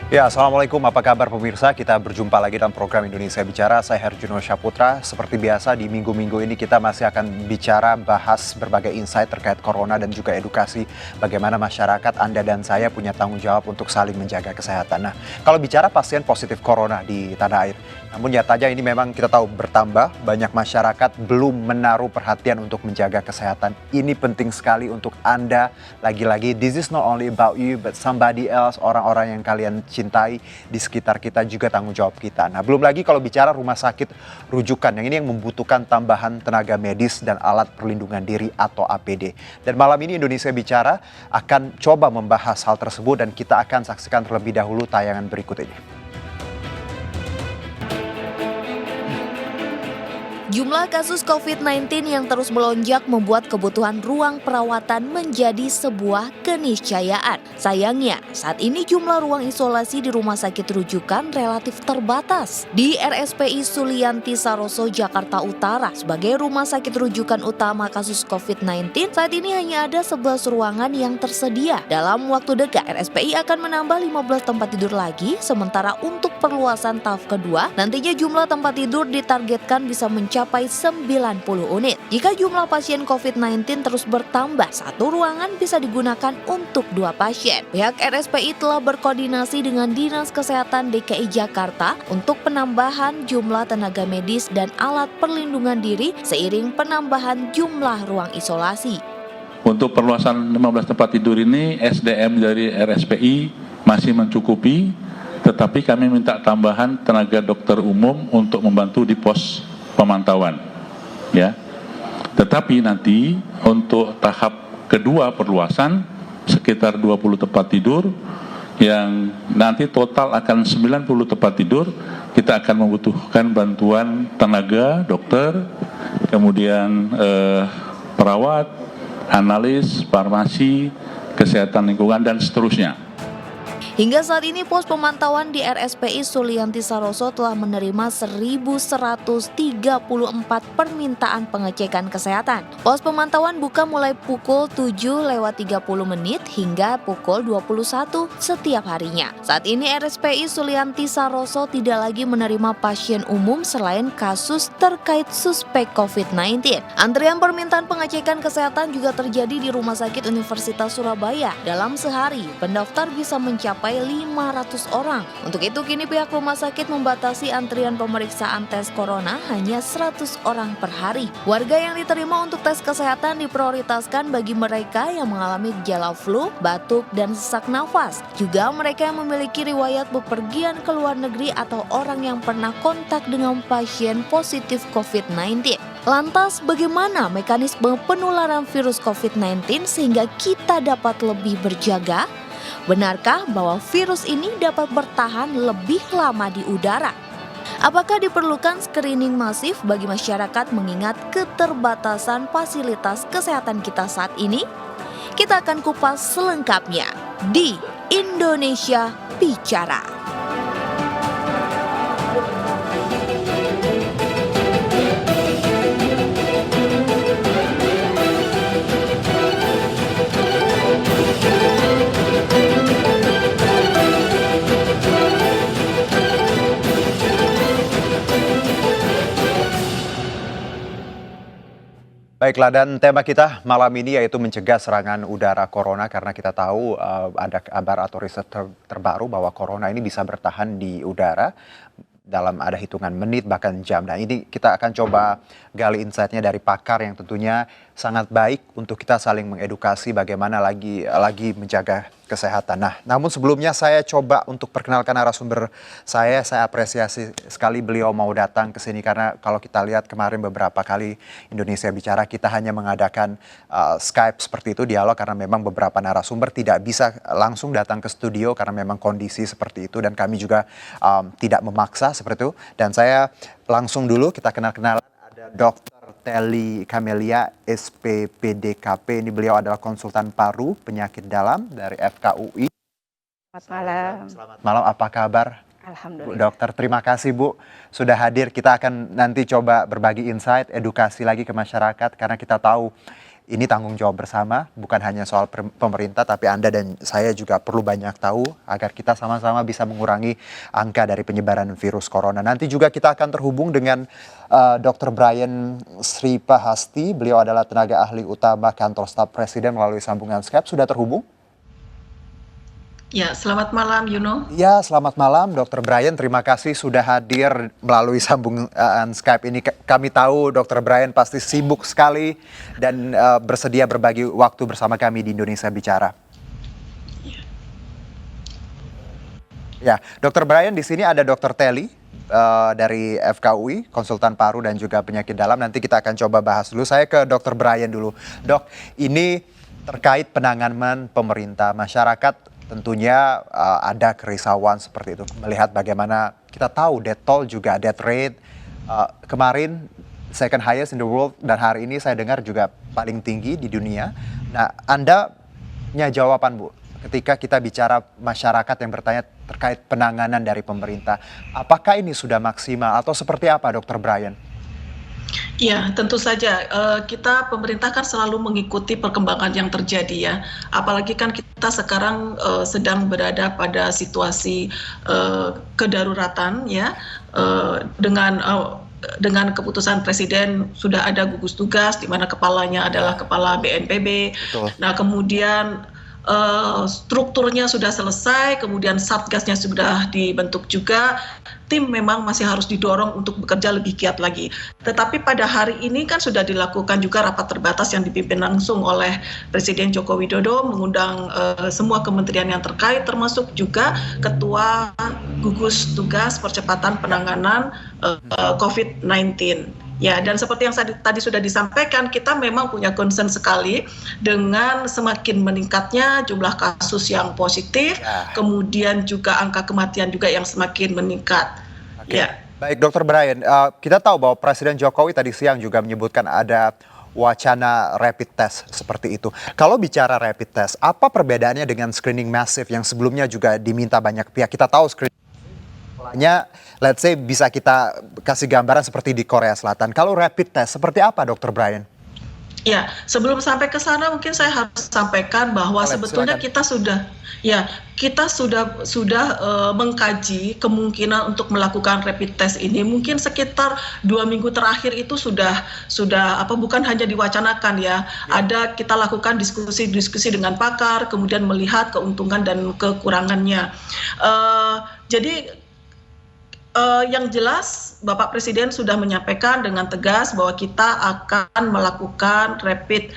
Ya, Assalamualaikum, apa kabar pemirsa? Kita berjumpa lagi dalam program Indonesia Bicara. Saya Herjuno Syaputra. Seperti biasa di minggu-minggu ini kita masih akan bicara bahas berbagai insight terkait corona dan juga edukasi bagaimana masyarakat, Anda dan saya punya tanggung jawab untuk saling menjaga kesehatan. Nah, kalau bicara pasien positif corona di tanah air, namun nyatanya ini memang kita tahu bertambah, banyak masyarakat belum menaruh perhatian untuk menjaga kesehatan. Ini penting sekali untuk Anda. Lagi-lagi, this is not only about you, but somebody else, orang-orang yang kalian cintai di sekitar kita juga tanggung jawab kita. Nah, belum lagi kalau bicara rumah sakit rujukan, yang ini yang membutuhkan tambahan tenaga medis dan alat perlindungan diri atau APD. Dan malam ini Indonesia Bicara akan coba membahas hal tersebut dan kita akan saksikan terlebih dahulu tayangan berikut ini. Jumlah kasus COVID-19 yang terus melonjak membuat kebutuhan ruang perawatan menjadi sebuah keniscayaan. Sayangnya, saat ini jumlah ruang isolasi di rumah sakit rujukan relatif terbatas. Di RSPI Sulianti Saroso, Jakarta Utara, sebagai rumah sakit rujukan utama kasus COVID-19, saat ini hanya ada 11 ruangan yang tersedia. Dalam waktu dekat, RSPI akan menambah 15 tempat tidur lagi, sementara untuk perluasan tahap kedua, nantinya jumlah tempat tidur ditargetkan bisa mencapai 90 unit. Jika jumlah pasien COVID-19 terus bertambah, satu ruangan bisa digunakan untuk 2 pasien. Pihak RSPI telah berkoordinasi dengan Dinas Kesehatan DKI Jakarta untuk penambahan jumlah tenaga medis dan alat perlindungan diri seiring penambahan jumlah ruang isolasi. Untuk perluasan 15 tempat tidur ini, SDM dari RSPI masih mencukupi, tetapi kami minta tambahan tenaga dokter umum untuk membantu di pos pemantauan, ya. Tetapi nanti untuk tahap kedua perluasan sekitar 20 tempat tidur yang nanti total akan 90 tempat tidur, kita akan membutuhkan bantuan tenaga dokter, kemudian perawat, analis, farmasi, kesehatan lingkungan dan seterusnya. Hingga saat ini pos pemantauan di RSPI Sulianti Saroso telah menerima 1.134 permintaan pengecekan kesehatan. Pos pemantauan buka mulai pukul 7.30 hingga pukul 21 setiap harinya. Saat ini RSPI Sulianti Saroso tidak lagi menerima pasien umum selain kasus terkait suspek COVID-19. Antrian permintaan pengecekan kesehatan juga terjadi di Rumah Sakit Universitas Surabaya. Dalam sehari, pendaftar bisa mencapai 500 orang. Untuk itu kini pihak rumah sakit membatasi antrian pemeriksaan tes corona hanya 100 orang per hari. Warga yang diterima untuk tes kesehatan diprioritaskan bagi mereka yang mengalami gejala flu, batuk, dan sesak nafas. Juga mereka yang memiliki riwayat bepergian ke luar negeri atau orang yang pernah kontak dengan pasien positif COVID-19. Lantas bagaimana mekanisme penularan virus COVID-19 sehingga kita dapat lebih berjaga? Benarkah bahwa virus ini dapat bertahan lebih lama di udara? Apakah diperlukan screening masif bagi masyarakat mengingat keterbatasan fasilitas kesehatan kita saat ini? Kita akan kupas selengkapnya di Indonesia Bicara. Baiklah, dan tema kita malam ini yaitu mencegah serangan udara corona karena kita tahu ada kabar atau riset terbaru bahwa corona ini bisa bertahan di udara dalam ada hitungan menit bahkan jam. Nah, ini kita akan coba gali insight-nya dari pakar yang tentunya sangat baik untuk kita saling mengedukasi bagaimana lagi menjaga kesehatan. Nah, namun sebelumnya saya coba untuk perkenalkan narasumber saya apresiasi sekali beliau mau datang ke sini karena kalau kita lihat kemarin beberapa kali Indonesia Bicara kita hanya mengadakan Skype seperti itu dialog karena memang beberapa narasumber tidak bisa langsung datang ke studio karena memang kondisi seperti itu dan kami juga tidak memaksa seperti itu. Dan saya langsung dulu kita kenal-kenalan ada Dr. Telly Camelia, SPPDKP. Ini beliau adalah konsultan paru penyakit dalam dari FKUI. Selamat malam. Selamat malam, apa kabar? Alhamdulillah. Bu Dokter, terima kasih Bu sudah hadir. Kita akan nanti coba berbagi insight, edukasi lagi ke masyarakat karena kita tahu ini tanggung jawab bersama, bukan hanya soal pemerintah, tapi Anda dan saya juga perlu banyak tahu agar kita sama-sama bisa mengurangi angka dari penyebaran virus corona. Nanti juga kita akan terhubung dengan Dr. Brian Sripahasti. Beliau adalah tenaga ahli utama kantor staf Presiden melalui sambungan Skype. Sudah terhubung? Ya, selamat malam Yuno. Ya, selamat malam Dr. Brian. Terima kasih sudah hadir melalui sambungan Skype ini. Kami tahu Dr. Brian pasti sibuk sekali dan bersedia berbagi waktu bersama kami di Indonesia Bicara. Ya, Dr. Brian, di sini ada Dr. Telly dari FKUI, konsultan paru dan juga penyakit dalam. Nanti kita akan coba bahas dulu. Saya ke Dr. Brian dulu. Dok, ini terkait penanganan pemerintah masyarakat. Tentunya ada kerisauan seperti itu melihat bagaimana kita tahu death toll juga death rate kemarin second highest in the world dan hari ini saya dengar juga paling tinggi di dunia. Nah, Anda punya jawaban Bu ketika kita bicara masyarakat yang bertanya terkait penanganan dari pemerintah. Apakah ini sudah maksimal atau seperti apa Dr. Brian? Ya, tentu saja kita pemerintah kan selalu mengikuti perkembangan yang terjadi ya. Apalagi kan kita sekarang sedang berada pada situasi kedaruratan ya, dengan keputusan Presiden sudah ada gugus tugas di mana kepalanya adalah kepala BNPB. Betul. Nah, kemudian strukturnya sudah selesai, kemudian satgasnya sudah dibentuk juga, tim memang masih harus didorong untuk bekerja lebih giat lagi. Tetapi pada hari ini kan sudah dilakukan juga rapat terbatas yang dipimpin langsung oleh Presiden Joko Widodo, mengundang semua kementerian yang terkait, termasuk juga Ketua Gugus Tugas Percepatan Penanganan COVID-19. Ya, dan seperti yang tadi sudah disampaikan, kita memang punya concern sekali dengan semakin meningkatnya jumlah kasus yang positif, kemudian juga angka kematian juga yang semakin meningkat. Oke. Ya. Baik, Dr. Brian, kita tahu bahwa Presiden Jokowi tadi siang juga menyebutkan ada wacana rapid test seperti itu. Kalau bicara rapid test, apa perbedaannya dengan screening masif yang sebelumnya juga diminta banyak pihak? Kita tahu screening let's say bisa kita kasih gambaran seperti di Korea Selatan. Kalau rapid test seperti apa Dr. Brian? Ya, sebelum sampai ke sana mungkin saya harus sampaikan bahwa sebetulnya silakan. kita sudah mengkaji kemungkinan untuk melakukan rapid test ini. Mungkin sekitar 2 minggu terakhir itu sudah bukan hanya diwacanakan ya. Ada kita lakukan diskusi dengan pakar, kemudian melihat keuntungan dan kekurangannya. Jadi yang jelas Bapak Presiden sudah menyampaikan dengan tegas bahwa kita akan melakukan rapid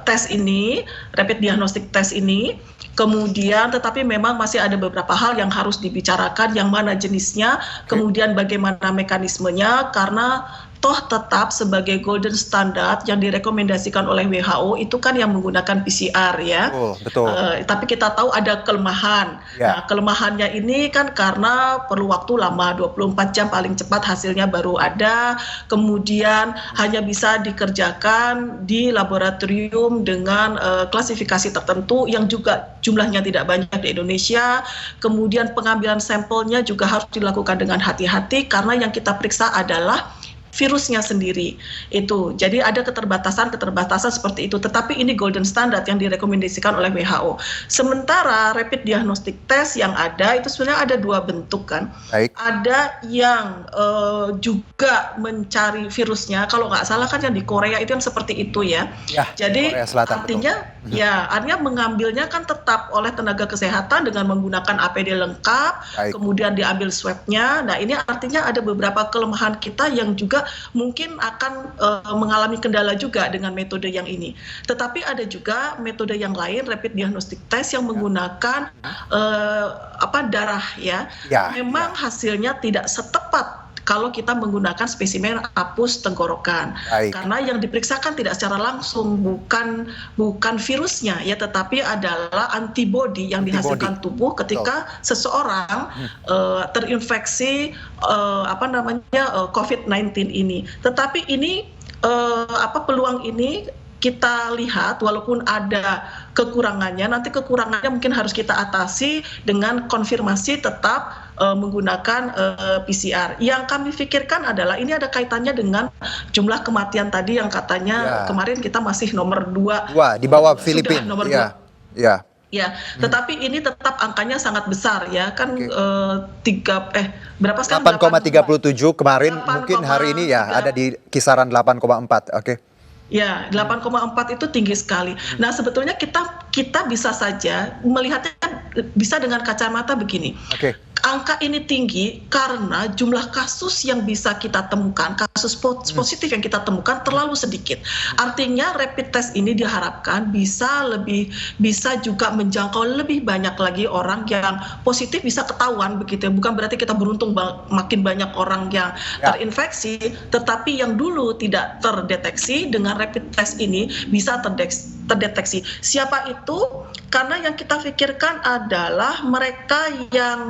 test ini, rapid diagnostic test ini. Kemudian tetapi memang masih ada beberapa hal yang harus dibicarakan, yang mana jenisnya, kemudian bagaimana mekanismenya, karena toh tetap sebagai golden standard yang direkomendasikan oleh WHO itu kan yang menggunakan PCR ya. Betul. Tapi kita tahu ada kelemahan. Ya. Nah, kelemahannya ini kan karena perlu waktu lama, 24 jam paling cepat hasilnya baru ada. Kemudian hanya bisa dikerjakan di laboratorium dengan klasifikasi tertentu yang juga jumlahnya tidak banyak di Indonesia. Kemudian pengambilan sampelnya juga harus dilakukan dengan hati-hati karena yang kita periksa adalah virusnya sendiri itu. Jadi ada keterbatasan seperti itu. Tetapi ini golden standard yang direkomendasikan oleh WHO. Sementara rapid diagnostic test yang ada itu sebenarnya ada 2 bentuk kan. Baik. Ada yang juga mencari virusnya. Kalau nggak salah kan yang di Korea itu yang seperti itu ya. Jadi Korea Selatan, artinya artinya mengambilnya kan tetap oleh tenaga kesehatan dengan menggunakan APD lengkap. Baik. Kemudian diambil swabnya. Nah ini artinya ada beberapa kelemahan kita yang juga mungkin akan mengalami kendala juga dengan metode yang ini. Tetapi ada juga metode yang lain, rapid diagnostic test yang menggunakan darah ya. Memang hasilnya tidak setepat kalau kita menggunakan spesimen apus tenggorokan. Karena yang diperiksakan tidak secara langsung bukan virusnya ya, tetapi adalah antibodi yang dihasilkan tubuh ketika seseorang terinfeksi COVID-19 ini. Tetapi ini peluang ini kita lihat walaupun ada kekurangannya, nanti kekurangannya mungkin harus kita atasi dengan konfirmasi tetap menggunakan PCR. Yang kami pikirkan adalah ini ada kaitannya dengan jumlah kematian tadi yang katanya kemarin kita masih nomor 2. Wah, di bawah Filipina. Nomor ya. 2. Ya. Ya, tetapi ini tetap angkanya sangat besar ya kan berapa sekarang? 8,37 kemarin, mungkin hari ini ya ada di kisaran 8,4. Oke. Ya, 8,4 itu tinggi sekali. Nah, sebetulnya kita bisa saja melihatnya bisa dengan kacamata begini. Oke. Angka ini tinggi karena jumlah kasus yang bisa kita temukan, kasus positif yang kita temukan terlalu sedikit. Artinya rapid test ini diharapkan bisa juga menjangkau lebih banyak lagi orang yang positif bisa ketahuan begitu ya. Bukan berarti kita beruntung makin banyak orang yang terinfeksi, tetapi yang dulu tidak terdeteksi dengan rapid test ini bisa terdeteksi. Siapa itu? Karena yang kita pikirkan adalah mereka yang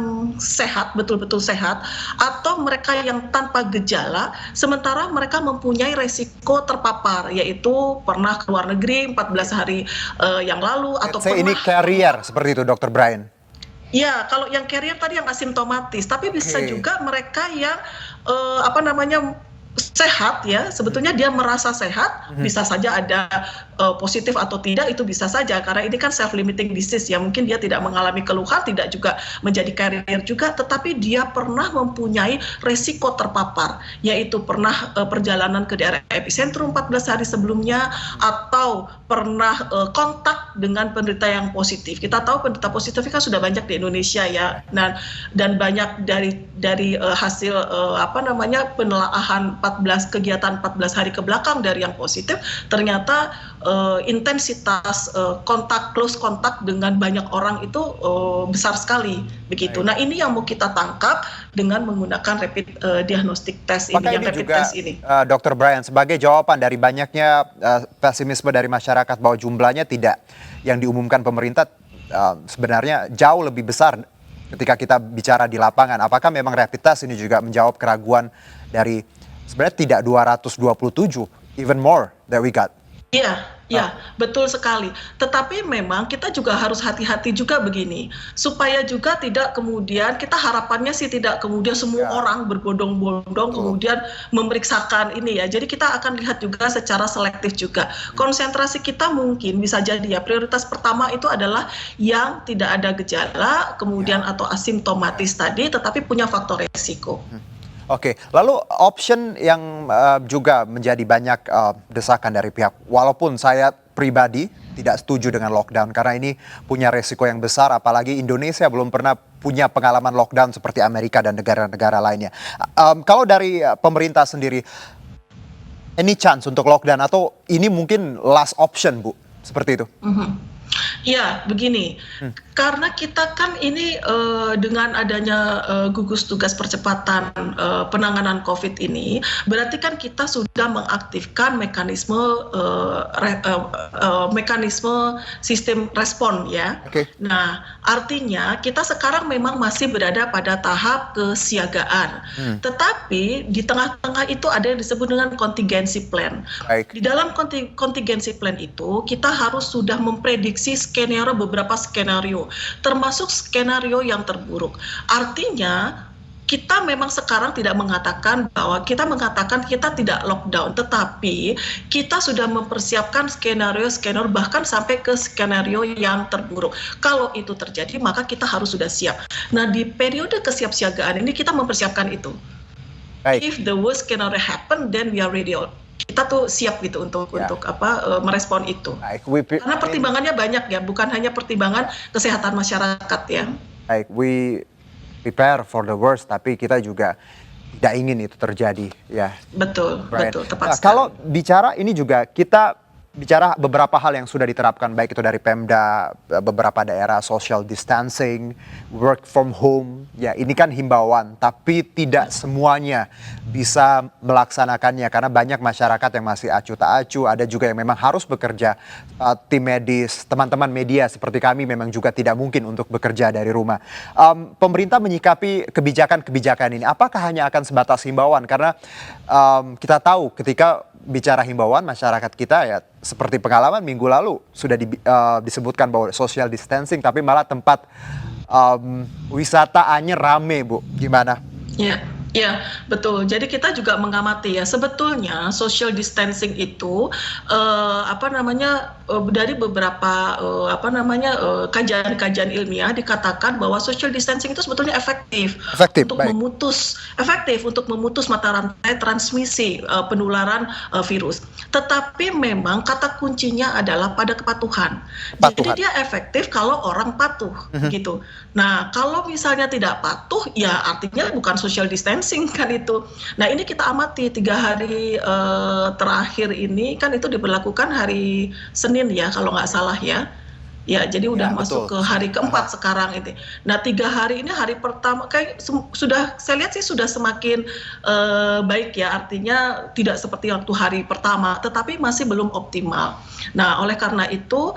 sehat, betul-betul sehat, atau mereka yang tanpa gejala, sementara mereka mempunyai resiko terpapar, yaitu pernah ke luar negeri 14 hari yang lalu, atau ini carrier, seperti itu Dr. Brian? Ya, kalau yang carrier tadi yang asimptomatis, tapi bisa juga mereka yang sehat ya, sebetulnya dia merasa sehat, bisa saja ada positif atau tidak, itu bisa saja karena ini kan self limiting disease ya, mungkin dia tidak mengalami keluhan, tidak juga menjadi carrier juga, tetapi dia pernah mempunyai resiko terpapar, yaitu pernah perjalanan ke daerah epicentrum 14 hari sebelumnya, atau pernah kontak dengan penderita yang positif. Kita tahu penderita positif kan sudah banyak di Indonesia ya, dan banyak dari hasil penelaahan kegiatan 14 hari ke belakang dari yang positif, ternyata intensitas close kontak dengan banyak orang itu besar sekali begitu. Nah, ini yang mau kita tangkap dengan menggunakan rapid diagnostic test ini. Maka yang ini rapid juga, test ini. Dr. Brian, sebagai jawaban dari banyaknya pesimisme dari masyarakat bahwa jumlahnya tidak yang diumumkan pemerintah sebenarnya jauh lebih besar ketika kita bicara di lapangan. Apakah memang rapid test ini juga menjawab keraguan dari sebenarnya tidak 227, even more that we got? Iya, betul sekali. Tetapi memang kita juga harus hati-hati juga begini, supaya juga tidak kemudian kita harapannya sih tidak kemudian semua orang berbondong-bondong kemudian memeriksakan ini ya. Jadi kita akan lihat juga secara selektif juga. Konsentrasi kita mungkin bisa jadi ya prioritas pertama itu adalah yang tidak ada gejala, kemudian atau asimptomatis tadi, tetapi punya faktor resiko. Oke, lalu option yang juga menjadi banyak desakan dari pihak, walaupun saya pribadi tidak setuju dengan lockdown karena ini punya resiko yang besar, apalagi Indonesia belum pernah punya pengalaman lockdown seperti Amerika dan negara-negara lainnya. Kalau dari pemerintah sendiri, any chance untuk lockdown atau ini mungkin last option, Bu? Seperti itu. Ya, begini, karena kita kan ini dengan adanya gugus tugas percepatan penanganan COVID ini, berarti kan kita sudah mengaktifkan mekanisme sistem respon ya. Nah, artinya kita sekarang memang masih berada pada tahap kesiagaan, tetapi di tengah-tengah itu ada yang disebut dengan contingency plan. Di dalam contingency plan itu kita harus sudah memprediksi beberapa skenario, termasuk skenario yang terburuk. Artinya kita memang sekarang tidak mengatakan bahwa kita tidak lockdown, tetapi kita sudah mempersiapkan skenario bahkan sampai ke skenario yang terburuk. Kalau itu terjadi, maka kita harus sudah siap. Nah, di periode kesiapsiagaan ini kita mempersiapkan itu. If the worst scenario happen, then we are ready. Kita tuh siap gitu untuk merespon itu. Karena pertimbangannya banyak ya, bukan hanya pertimbangan kesehatan masyarakat ya. We prepare for the worst, tapi kita juga tidak ingin itu terjadi ya. Betul, tepat sekali. Kalau bicara ini juga kita bicara beberapa hal yang sudah diterapkan, baik itu dari Pemda, beberapa daerah social distancing, work from home, ya ini kan himbauan, tapi tidak semuanya bisa melaksanakannya karena banyak masyarakat yang masih acuh tak acuh, ada juga yang memang harus bekerja, tim medis, teman-teman media seperti kami memang juga tidak mungkin untuk bekerja dari rumah. Pemerintah menyikapi kebijakan-kebijakan ini, apakah hanya akan sebatas himbauan? Karena kita tahu ketika bicara himbauan masyarakat kita ya seperti pengalaman minggu lalu sudah disebutkan bahwa social distancing tapi malah tempat wisata Anyer rame, Bu. Gimana? Ya, ya, betul. Jadi kita juga mengamati ya, sebetulnya social distancing itu dari beberapa kajian-kajian ilmiah dikatakan bahwa social distancing itu sebetulnya efektif untuk memutus mata rantai transmisi penularan virus. Tetapi memang kata kuncinya adalah pada kepatuhan. Jadi dia efektif kalau orang patuh gitu. Nah, kalau misalnya tidak patuh, ya artinya bukan social distancing kan itu. Nah, ini kita amati 3 hari terakhir ini kan itu diberlakukan hari Senin ya kalau nggak salah ya. Ya, jadi udah masuk ke hari keempat sekarang ini. Nah, 3 hari ini, hari pertama kayak sudah saya lihat sih sudah semakin baik ya, artinya tidak seperti waktu hari pertama, tetapi masih belum optimal. Nah, oleh karena itu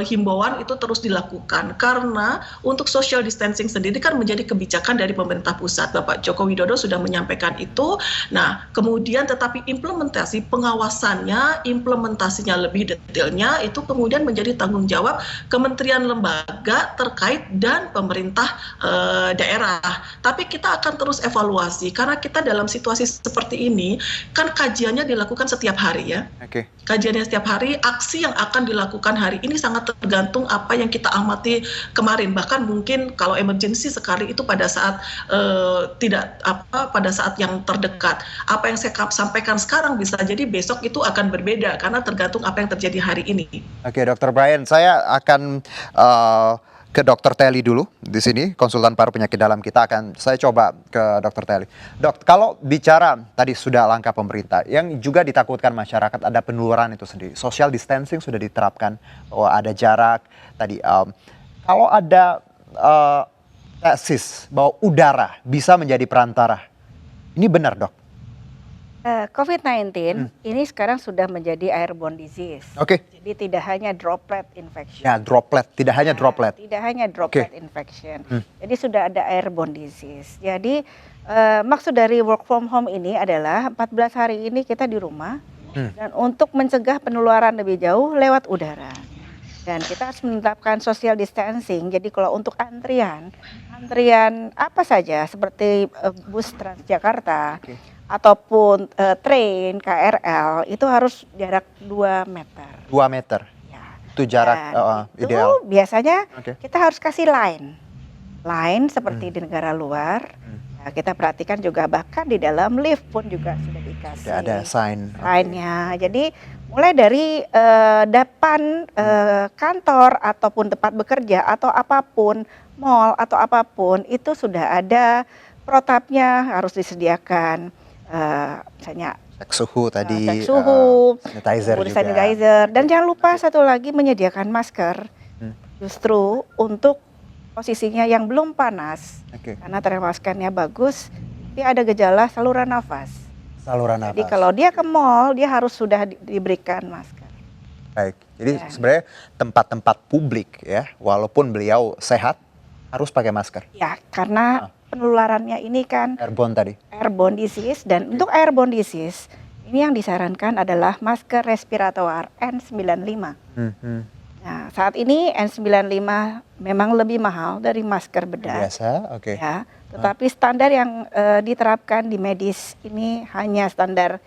himbauan itu terus dilakukan karena untuk social distancing sendiri kan menjadi kebijakan dari pemerintah pusat. Bapak Joko Widodo sudah menyampaikan itu. Nah, kemudian tetapi implementasi pengawasannya, implementasinya lebih detailnya itu kemudian menjadi tanggung jawab kementerian lembaga terkait dan pemerintah daerah. Tapi kita akan terus evaluasi karena kita dalam situasi seperti ini kan kajiannya dilakukan setiap hari ya. Kajiannya setiap hari, aksi yang akan dilakukan hari ini sangat tergantung apa yang kita amati kemarin. Bahkan mungkin kalau emergency sekali itu pada saat pada saat yang terdekat. Apa yang saya sampaikan sekarang bisa jadi besok itu akan berbeda karena tergantung apa yang terjadi hari ini. Oke, Dr. Brian, saya akan ke Dr. Telly dulu di sini, konsultan paru penyakit dalam kita saya coba ke Dr. Telly. Dok, kalau bicara tadi sudah langkah pemerintah, yang juga ditakutkan masyarakat ada penularan itu sendiri. Social distancing sudah diterapkan, bahwa ada jarak tadi. Kalau ada tesis bahwa udara bisa menjadi perantara, ini benar, Dok? COVID-19 ini sekarang sudah menjadi airborne disease. Jadi tidak hanya droplet infection. Ya, droplet, tidak hanya droplet. Tidak hanya droplet infection. Jadi sudah ada airborne disease. Jadi maksud dari work from home ini adalah 14 hari ini kita di rumah dan untuk mencegah penularan lebih jauh lewat udara. Dan kita harus menetapkan social distancing. Jadi kalau untuk antrian apa saja seperti bus Transjakarta ataupun train KRL itu harus jarak 2 meter. 2 meter. Ya. Itu jarak ideal. Itu biasanya kita harus kasih line seperti di negara luar. Ya, kita perhatikan juga bahkan di dalam lift pun juga sudah dikasih. Sudah ada sign-nya. Jadi mulai dari depan kantor ataupun tempat bekerja atau apapun, mall atau apapun itu sudah ada protapnya harus disediakan. Misalnya cek suhu tadi, cek suhu, sanitizer, dan jangan lupa satu lagi menyediakan masker, justru untuk posisinya yang belum panas, karena termaskannya bagus, dia ada gejala saluran nafas. Jadi kalau dia ke mall, dia harus sudah diberikan masker. Baik, jadi sebenarnya tempat-tempat publik ya, walaupun beliau sehat, harus pakai masker. Ya, karena penularannya ini kan airborne disease, dan untuk airborne disease ini yang disarankan adalah masker respirator N95. Nah, saat ini N95 memang lebih mahal dari masker bedah. Biasa, ya, tetapi standar yang diterapkan di medis ini hanya standar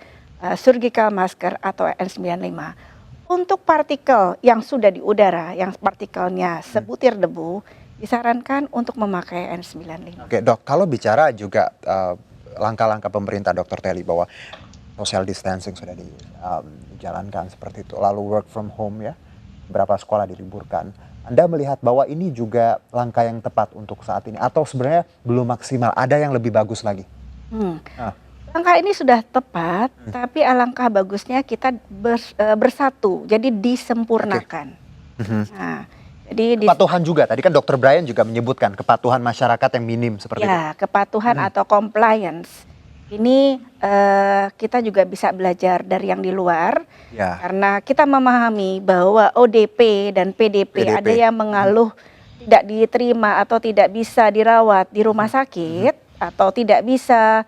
surgical masker atau N95. Untuk partikel yang sudah di udara, yang partikelnya sebutir debu, disarankan untuk memakai N95. Oke, Dok, kalau bicara juga langkah-langkah pemerintah, Dr. Telly, bahwa social distancing sudah dijalankan seperti itu, lalu work from home ya, beberapa sekolah diliburkan. Anda melihat bahwa ini juga langkah yang tepat untuk saat ini, atau sebenarnya belum maksimal, ada yang lebih bagus lagi? Langkah ini sudah tepat, tapi alangkah bagusnya kita bersatu, jadi disempurnakan. Nah, jadi kepatuhan juga, tadi kan Dr. Brian juga menyebutkan kepatuhan masyarakat yang minim seperti itu. Ya, kepatuhan atau compliance. Ini kita juga bisa belajar dari yang di luar, karena kita memahami bahwa ODP dan PDP ada yang mengeluh tidak diterima atau tidak bisa dirawat di rumah sakit atau tidak bisa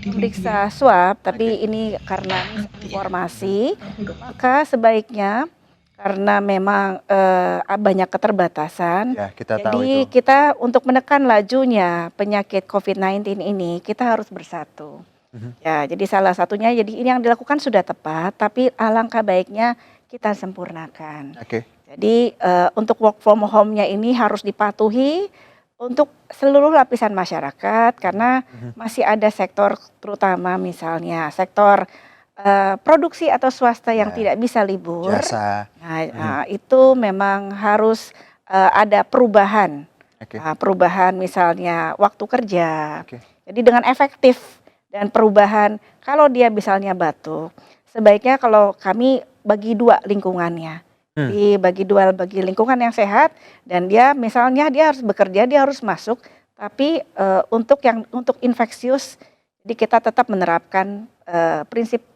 memeriksa swab, tapi ini karena informasi, maka sebaiknya karena memang banyak keterbatasan. Ya, kita tahu Jadi itu. kita untuk menekan lajunya penyakit COVID-19 ini kita harus bersatu. Ya, jadi salah satunya jadi ini yang dilakukan sudah tepat, tapi alangkah baiknya kita sempurnakan. Oke. Jadi untuk work from home-nya ini harus dipatuhi untuk seluruh lapisan masyarakat karena masih ada sektor terutama misalnya sektor produksi atau swasta yang Ya. tidak bisa libur. Jasa. Nah, itu memang harus ada perubahan. Oke. Perubahan misalnya waktu kerja. Oke. Jadi dengan efektif dan perubahan kalau dia misalnya batuk, sebaiknya kalau kami bagi dua lingkungannya. Bagi lingkungan yang sehat dan dia misalnya dia harus bekerja, dia harus masuk, tapi untuk infeksius jadi kita tetap menerapkan prinsip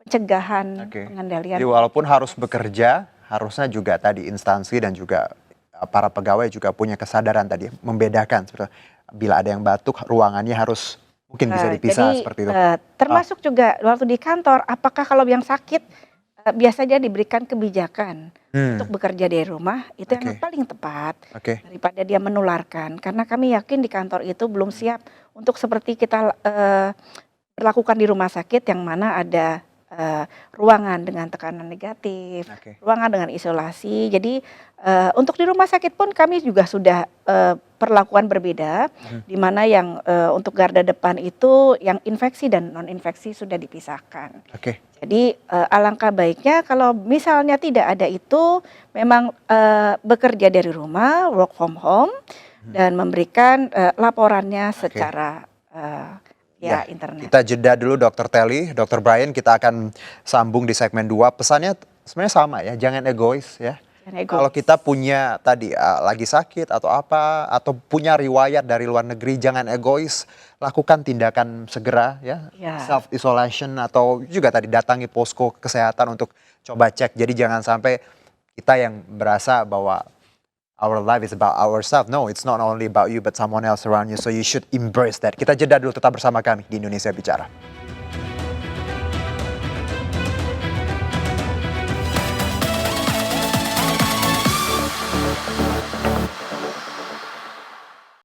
pencegahan, Oke. pengendalian. Jadi walaupun harus bekerja, harusnya juga tadi instansi dan juga para pegawai juga punya kesadaran tadi membedakan seperti bila ada yang batuk ruangannya harus mungkin bisa dipisah Jadi seperti itu. termasuk juga waktu di kantor, apakah kalau yang sakit biasanya diberikan kebijakan untuk bekerja dari rumah itu yang Oke. paling tepat Oke. daripada dia menularkan. Karena kami yakin di kantor itu belum siap untuk seperti kita berlakukan di rumah sakit yang mana ada ruangan dengan tekanan negatif, Oke. ruangan dengan isolasi. Jadi untuk di rumah sakit pun kami juga sudah perlakuan berbeda, di mana yang untuk garda depan itu yang infeksi dan non infeksi sudah dipisahkan. Oke. Jadi alangkah baiknya kalau misalnya tidak ada itu memang bekerja dari rumah, work from home dan memberikan laporannya secara internet. Kita jeda dulu Dr. Telly, Dr. Brian, kita akan sambung di segmen 2. Pesannya sebenarnya sama ya, jangan egois ya. Kalau kita punya tadi lagi sakit atau apa atau punya riwayat dari luar negeri, jangan egois, lakukan tindakan segera ya, self isolation atau juga tadi datangi posko kesehatan untuk coba cek. Jadi jangan sampai kita yang berasa bahwa our life is about ourselves. No, it's not only about you but someone else around you. So you should embrace that. Kita jeda dulu, tetap bersama kami di Indonesia Bicara.